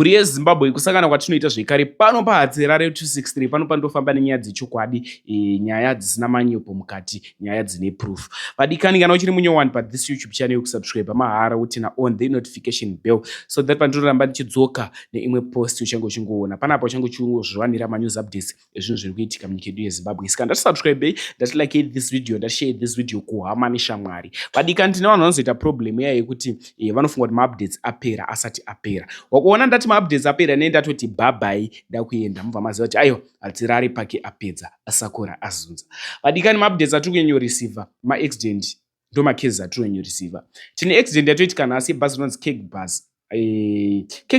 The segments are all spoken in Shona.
Muri yeZimbabwe kusangana kwatinoita zvekare pano paHatsirare 263 pano pandofamba nenyaya dzechokwadi, nyaya dzisina manyepo mukati, nyaya dzine proof. Vadikani kana uchiri munyowani pa this YouTube channel kusubscribe mahara utina on the notification bell so that pandinoramba ndichidzoka neimwe post uchange uchingoona. Panapo uchange uchingozviwanira news updates ezvinhu zviri kuitika munyika yedu yeZimbabwe. Saka ndatisubscribe, ndatilike this video, ndashare this video kuhama neshamwari. Vadikani tine vanhu vanozoita problem yekuti vanofunga kuti ma-updates apera asati apera. Wakuona ndati ma-updates apera nendatoti bye ndakuenda mubva maziva kuti ayo Hatsirare pake apedza asakura azunza. Vadikani ma-updates atiri kunyoresiva ma-accident ndo ma-cases atiri kunyoresiva. Tine accident yatoitika nhasi bhazi rinonzi Cake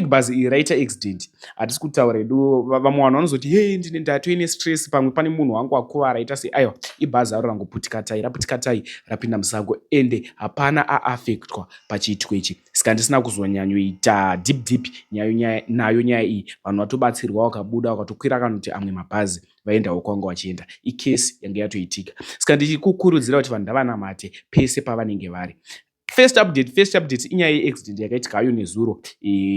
Bus iraita accident. Hatisi kutaura edu vamwe vanhu vanozoti hey ndine ndatoine stress pamwe pane munhu wangu akuvara aita se aiwa ibhazi aro rangoputika tai raputika tai rapinda musango ende hapana aaffectwa pachiitiko ichi. Saka ndisina kuzonyanyoita deep nayo nyaya iyi. Vanhu vatobatsirwa wakabuda wakatokwira kanoti amwe mabhazi vaendawo kwanga vachienda. Ikesi yange yatoitika. Saka ndichikukurudzira kuti vanhu ndavanamate pese pavanenge vari. First update inyaya yeaccident yakaitika hayo nezuro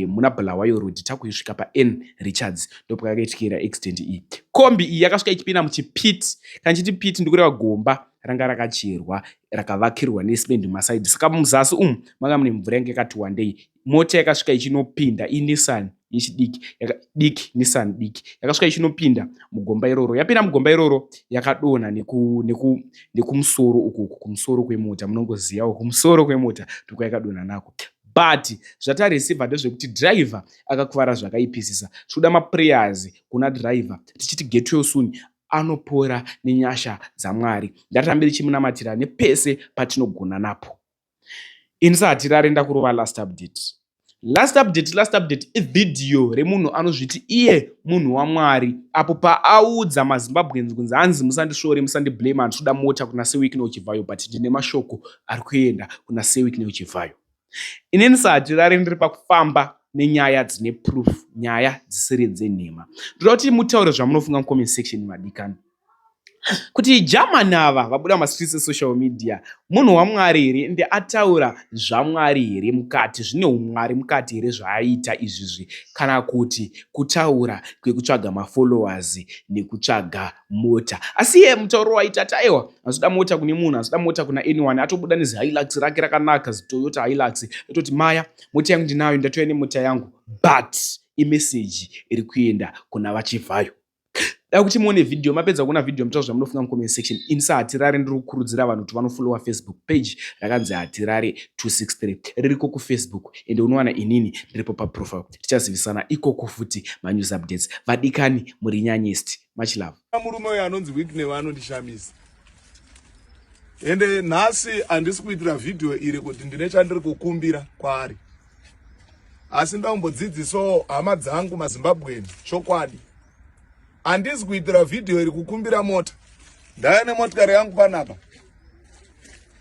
muna Bulawayo Road takuisvika paN Richards ndipo yakaitikira accident iyi. Kombi iyi yakasvika ichipinda muchipit. Kana chiti pit ndikureva gomba ranga rakacherwa rakavakirwa nesimende mumasaidi. Saka muzasi manga mune mvura yange yakati wandei. Mota yakasvika ichinopinda iNissan diki Nissan diki yakasvika ichinopinda mugomba iroro. Yapinda mugomba iroro yakadonha nekumusoro uku kumusoro kwemota. Munongozivawo kumusoro kwemota ndiko yakadonha nako. But zvatareceiva ndezvekuti driver akakuvara zvakaipisisa. Tinoda maprayers kuna driver tichiti get well soon anopora nenyasha dzaMwari. Ndatambe ndichimunamatira nepese patinogona napo. Inisa Hatsirare ndakurova last update ividhiyo remunhu anozviti iye munhu waMwari apo paaudza maZimbabweans kunzi hanzi musandishore musandiblame handitoda mota kuna sewiki neuchivhayo but ndine mashoko ari kuenda kuna sewiki neuchivhayo. Inini saHatsirare ndiri pakufamba nenyaya dzine proof, nyaya dzisiri dzenhema. Ndoda kuti mutaure zvamunofunga mucomment section madikani. Kuti German ava vabuda mastreets esocial media munhu waMwari here ende ataura zvaMwari here mukati zvine umwari mukati here zvaaita izvizvi kana kuti kutaura kwekutsvaga mafollowers nekutsvaga mota. Asi iye mutauro waita ati aiwa azoda mota kune munhu azoda mota kuna anyone atobuda neziHilux rake rakanaka ziToyota Hilux etoti maya mota yangu ndinayo ndatouya nemota yangu but imeseji iri kuenda kuna vachivhayo. Kuti muone video mapedza kuona video mutaura zvamunofunga mucomment section. Inisa Hatsirare ndiri kukurudzira vanhu kuti vanofollowa Facebook page rakanzi Hatsirare 263 ririko kuFacebook ende unowana inini ndiripo paprofile. Tichazivisana ikoko futi manews updates. Vadikani muri nyanyest. Much love. Murume uyu anonzi Weekney anondishamisa. Ende nhasi handisi kuitira video iri kuti ndine chandiri kukumbira kwaari. Asi ndaumbodzidzisawo hama dzangu maZimbabweni chokwadi. Handisi kuitira video iri kukumbira mota. Ndauya nemotikari yangu panapa.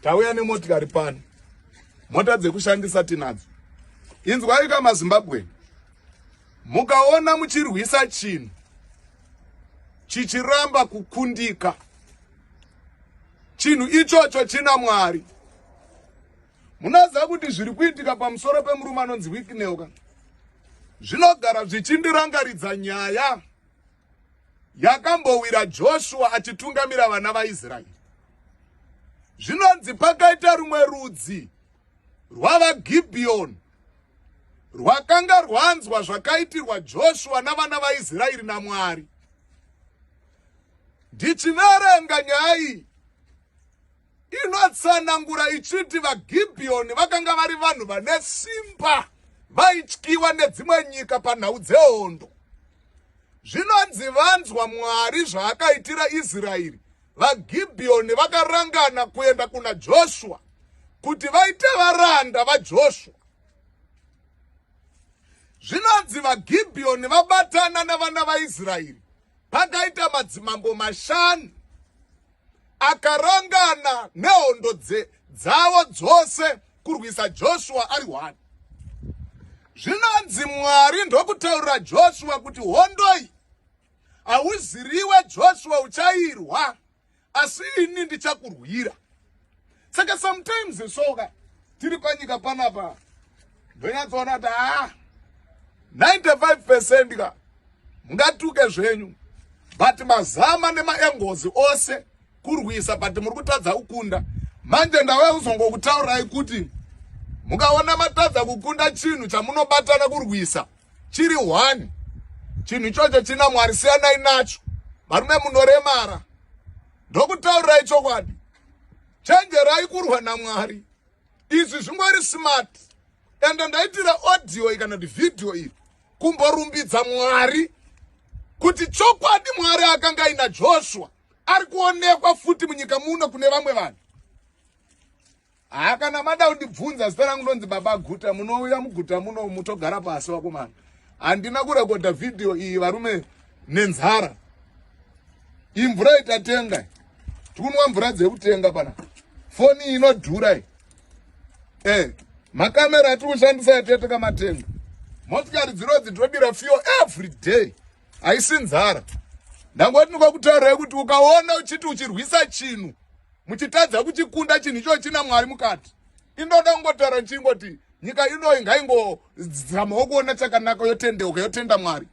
Tauya nemotikari pano. Mota dzekushandisa tinadzo. Inzwai maZimbabweni. Mukaona muchirwisa chinhu chichiramba kukundika. Chinhu ichocho china Mwari. Munoziva kuti zviri kuitika pamusoro pemurume anonzi Weekney zvinogara zvichindirangaridza nyaya yakambowira Joshua achitungamira vana vaIsraeri. Zvinonzi pakaita rumwe rudzi rwavaGibheoni rwakanga rwanzwa zvakaitirwa Joshua navana vaIsraeri naMwari. Ndichiverenga nyaya iyi inotsanangura ichiti vaGibheoni vakanga vari vanhu vane simba vaityiwa nedzimwe nyika panhau dzehondo. Zvinonzi vanzwa Mwari zvaakaitira Israeri. VaGibheoni vakarangana kuenda kuna Joshua kuti vaite varanda vaJoshua. Zvinonzi vaGibheoni vabatana navana vaIsraeri. Pakaita madzimambo mashanu akarangana nehondo dzavo dzose kurwisa Joshua ari one. Zvinonzi Mwari ndokutaurira Joshua kuti hondo iyi hauziriwe Joshua uchairwa asi ini ndichakurwira. Saka sometimes soka tiri panyika panapa ndonyatsoona kuti 95% ka mungatuke zvenyu but mazama nemaengozi ose kurwisa but muri kutadza kukunda. Manje ndawe uzongokutaurirai kuti mukaona matadza kukunda chinhu chamunobatana kurwisa chiri 1 chinhu ichocho china Mwari siyanai nacho varume munoremara. Ndokutaurirai chokwadi, chenjerai kurwa naMwari. Izvi zvingori smart. Ende ndaitira audio iyi kana kuti video iyi kumborumbidza Mwari kuti chokwadi Mwari akanga ina Joshua ari kuonekwa futi munyika muno kune vamwe vanhu. Kana mada kundibvunza zita rangu ndonzi Baba Guta, munouya muguta muno mutogara pasi vakomana. Handina kurekodha video iyi varume nenzara. Imvura itatenga. Tikunwa mvura dzekutenga pana. Foni inodhura. Makamera atikushandisa yatete matenga. Motikari dzinodzi ndinodira fuel every day. Haisi nzara. Ndangoti ndikokutaurirai kuti ukaona uchiti uchirwisa chinhu muchitadza kuchikunda chinhu icho china Mwari mukati, inoda kungotaura chingoti nyika ino ngaingozamawo kuona chakanaka yotendeuka yotenda Mwari.